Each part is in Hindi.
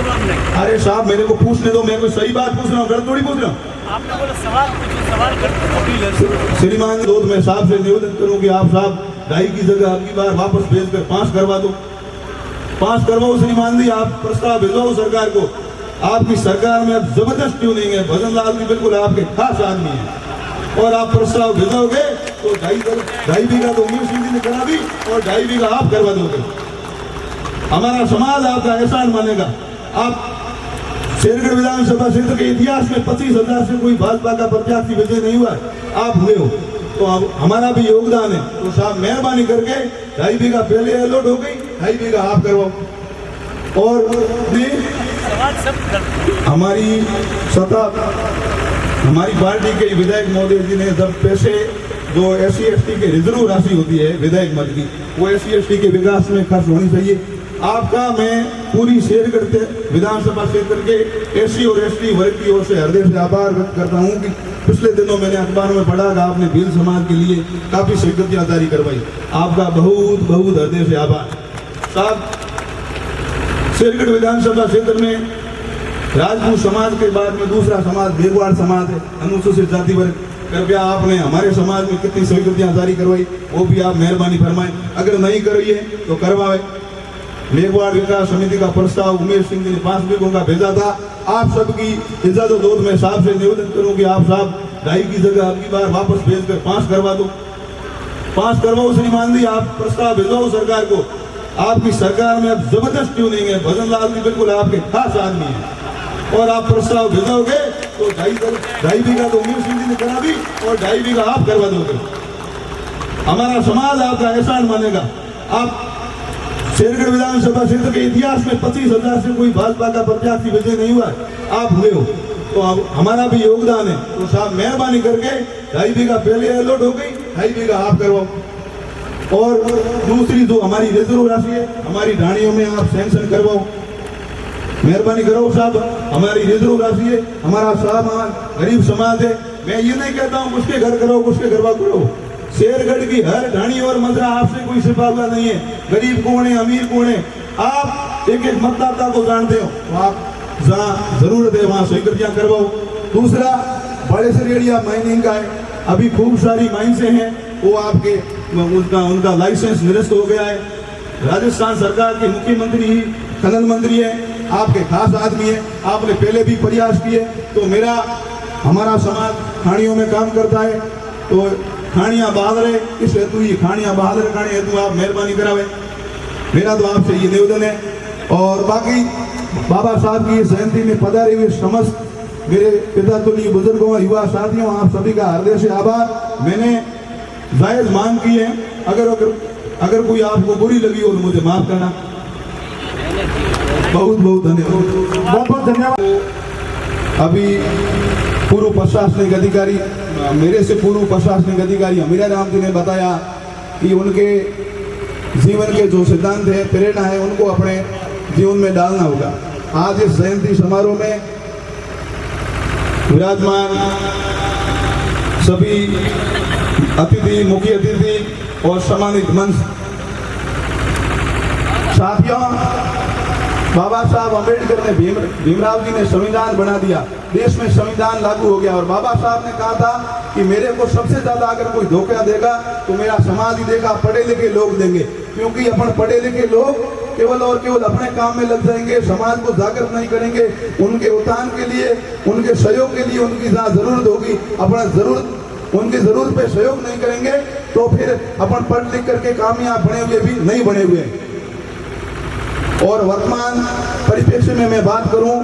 जवाब नहीं। अरे साहब मेरे को पूछने दो, मैं कोई सही बात पूछ रहा हूँ, गलत थोड़ी पूछ रहा हूँ। आपने बोला सवाल पूछो, सवाल करते वकील है। श्रीमान दोस्त, मैं साहब से निवेदन करूँ कि आप साहब 2.5 की जगह आपकी बार वापस भेजकर 5 करवा दो। 5 करवाओ श्रीमान जी, आप प्रस्ताव भेजवाओ सरकार को। आपकी सरकार में अब जबरदस्त क्यों नहीं है? भजन लाल जी बिल्कुल आपके खास आदमी है, और आप प्रस्ताव भेजोगे तो 2.5 बीघा तो उमेश सिंह जी ने करा दी और 2.5 बीघा आप करवा दोगे। हमारा समाज आपका एहसान मानेगा। आप शेरगढ़ विधानसभा क्षेत्र के इतिहास में 25,000 से कोई भाजपा का प्रत्याशी विजय नहीं हुआ, आप हुए हो, तो अब हमारा भी योगदान है। तो साहब मेहरबानी करके 2.5 बीघा पहले अलॉट हो गई, 2.5 बीघा आप करवाओ। और सवाल सब गलत। हमारी सत्ता, हमारी पार्टी के विधायक महोदय जी ने जब पैसे जो SC/ST के रिजर्व राशि होती है विधायक मत की, वो SC/ST के विकास में खर्च होनी चाहिए। आपका मैं पूरी शेरगढ़ विधानसभा क्षेत्र के SC और ST वर्ग की ओर से हृदय से आभार व्यक्त करता हूँ कि पिछले दिनों मैंने अखबार में पढ़ा कि आपने भील समाज के लिए काफी स्वीकृतियां जारी करवाई। आपका बहुत बहुत हृदय से आभार। साहब शेरगढ़ विधानसभा क्षेत्र में राजपूत समाज के बाद में दूसरा समाज मेघवाड़ समाज है, अनुसूचित जाति वर्ग। कृपया आपने हमारे समाज में कितनी स्वीकृतियां जारी करवाई, वो भी आप मेहरबानी फरमाएं। अगर नहीं करवाई है तो करवाए। मेघवाड़ विकास समिति का प्रस्ताव उमेश सिंह जी ने 5 बीघों का भेजा था। आप सबकी इजाजत हो तो मैं साहब से निवेदन करूं कि आप साहब 2.5 की जगह आपकी बार वापस भेजकर 5 करवा दो। 5 करवाओ श्रीमान जी, आप प्रस्ताव भेजवाओ सरकार को। आपकी सरकार में अब जबरदस्त क्यों नहीं है? भजन लाल जी बिल्कुल आपके खास आदमी है, और आप प्रस्ताव भेजोगे तो 2.5 बीघा तो उमेश सिंह जी ने करा दी और 2.5 बीघा आप करवा दोगे। हमारा समाज आपका एहसान मानेगा। आप शेरगढ़ विधानसभा क्षेत्र के इतिहास में 25,000 से कोई भाजपा का प्रत्याशी विजय नहीं हुआ, आप हुए हो, तो अब हमारा भी योगदान है। तो साहब मेहरबानी करके 2.5 बीघा पहले अलॉट हो गई, 2.5 बीघा आप करवाओ। और दूसरी जो हमारी रिजर्व राशि है, हमारी ढाणियों में आप सैंक्शन करवाओ। मेहरबानी करो साहब, हमारी रिजर्व राशि है, हमारा साहब गरीब समाज है। मैं ये नहीं कहता हूँ उसके घर करो, उसके घर करो। शेरगढ़ की हर ढाणी और मंजरा आपसे कोई सिफारिश नहीं है। गरीब कौन है, अमीर कौन है, आप एक एक मतदाता को जानते हो, तो आप जहाँ जरूरत है वहाँ स्वीकृतियां करवाओ। दूसरा बड़े सरेड़िया माइनिंग का है, अभी खूब सारी माइंस हैं, वो आपके उनका लाइसेंस निरस्त हो गया है। राजस्थान सरकार के मुख्यमंत्री ही खनन मंत्री है, आपके खास आदमी है, आपने पहले भी प्रयास किए। तो हमारा समाज खानियों में काम करता है, तो खानियां बहादुर है, इस हेतु ये खानियां बहादुर खाने हेतु आप मेहरबानी करावे। मेरा तो आपसे ये निवेदन है। और बाकी बाबा साहब की जयंती में पधारे हुए समस्त मेरे पिता तुल्य बुजुर्गों, युवा साथियों, आप सभी का हृदय से आभार। मैंने जायज मांग की है, अगर कोई आपको बुरी लगी हो तो मुझे माफ करना। बहुत बहुत धन्यवाद, बहुत बहुत धन्यवाद। अभी पूर्व प्रशासनिक अधिकारी, मेरे से पूर्व प्रशासनिक अधिकारी अमीरा राम जी ने बताया कि उनके जीवन के जो सिद्धांत है, प्रेरणा है, उनको अपने जीवन में डालना होगा। आज इस जयंती समारोह में विराजमान सभी अतिथि, मुख्य अतिथि और सम्मानित मंच साथियों, बाबा साहब अम्बेडकर ने भीमराव जी ने संविधान बना दिया, देश में संविधान लागू हो गया। और बाबा साहब ने कहा था कि मेरे को सबसे ज्यादा अगर कोई धोखा देगा तो मेरा समाज ही देगा, पढ़े लिखे लोग देंगे। क्योंकि अपन पढ़े लिखे लोग केवल और केवल अपने काम में लग जाएंगे, समाज को जागृत नहीं करेंगे, उनके उत्थान के लिए, उनके सहयोग के लिए उनकी जहाँ जरूरत होगी उनकी जरूरत पे सहयोग नहीं करेंगे, तो फिर अपन पढ़ लिख करके कामयाब बने हुए भी नहीं बने हुए। और वर्तमान परिप्रेक्ष्य में मैं बात करूं,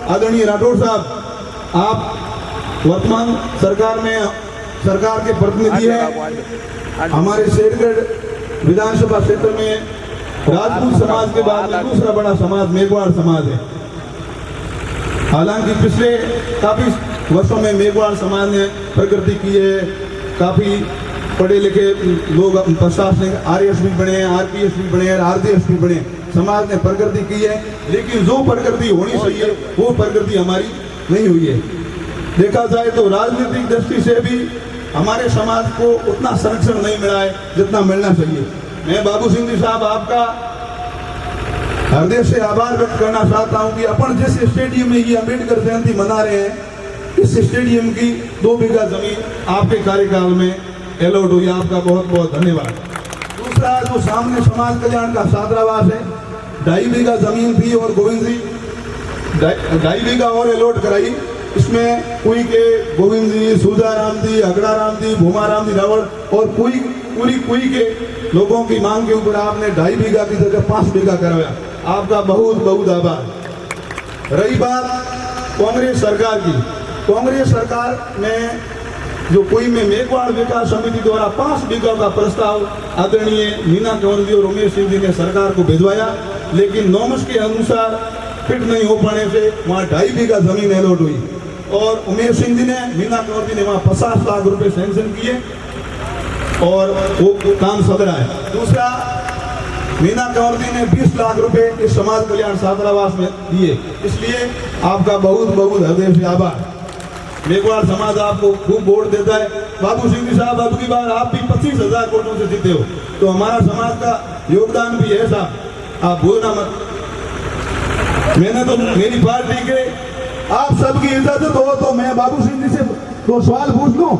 आदरणीय राठौड़ साहब, आप वर्तमान सरकार के प्रतिनिधि हैं। हमारे शेरगढ़ विधानसभा क्षेत्र में राजपूत समाज के बाद में दूसरा बड़ा समाज मेघवाड़ समाज है। हालांकि पिछले काफी वर्षों में मेघवाड़ समाज ने प्रगति की है, काफी पढ़े लिखे लोग प्रशासनिक RAS भी बने, RPS भी बने, RDS भी बने, समाज ने प्रगति की है। लेकिन जो प्रगति होनी चाहिए वो प्रगति हमारी नहीं हुई है। देखा जाए तो राजनीतिक दृष्टि से भी हमारे समाज को उतना संरक्षण नहीं मिला है जितना मिलना चाहिए। मैं बाबू सिंह जी साहब आपका हृदय से आभार व्यक्त करना चाहता हूं कि अपन जिस स्टेडियम में ये अम्बेडकर जयंती मना रहे हैं, इस स्टेडियम की 2 बीघा जमीन आपके कार्यकाल में अलॉट हुई। आपका बहुत बहुत धन्यवाद। दूसरा, जो सामने समाज कल्याण का छात्रावास है, 2.5 बीघा जमीन थी और गोविंद जी 2.5 बीघा और अलॉट कराई। इसमें कुई के गोविंद जी, सूजाराम जी, अगड़ाराम जी, भूमाराम जी रावण और पूरी कुई के लोगों की मांग के ऊपर आपने 2.5 बीघा की जगह 5 बीघा करवाया। आपका बहुत बहुत आभार। रही बात कांग्रेस सरकार की, कांग्रेस सरकार में जो कोई में मेघवाड़ विकास समिति द्वारा 5 बीघा का प्रस्ताव आदरणीय मीना कंवर जी और उमेश सिंह जी ने सरकार को भिजवाया, लेकिन नॉर्म्स के अनुसार फिट नहीं हो पाने से वहाँ 2.5 बीघा जमीन अलॉट हुई और उमेश सिंह जी ने, मीना कंवर जी ने वहाँ 50 लाख रुपए सैंक्शन किए और वो काम चल रहा है। दूसरा, मीना कंवर जी ने 20 लाख रुपए इस समाज कल्याण छात्रावास में दिए, इसलिए आपका बहुत बहुत हृदय से आभार। मेघवाड़ समाज आपको खूब वोट देता है। बाबू सिंह जी साहब, अब की बार आप भी 25,000 वोटों से जीते हो, तो हमारा समाज का योगदान भी है साहब, आप भूलना मत। मैंने तो मेरी पार्टी के आप सबकी इजाजत हो तो मैं बाबू सिंह जी से 2 सवाल पूछ लूं।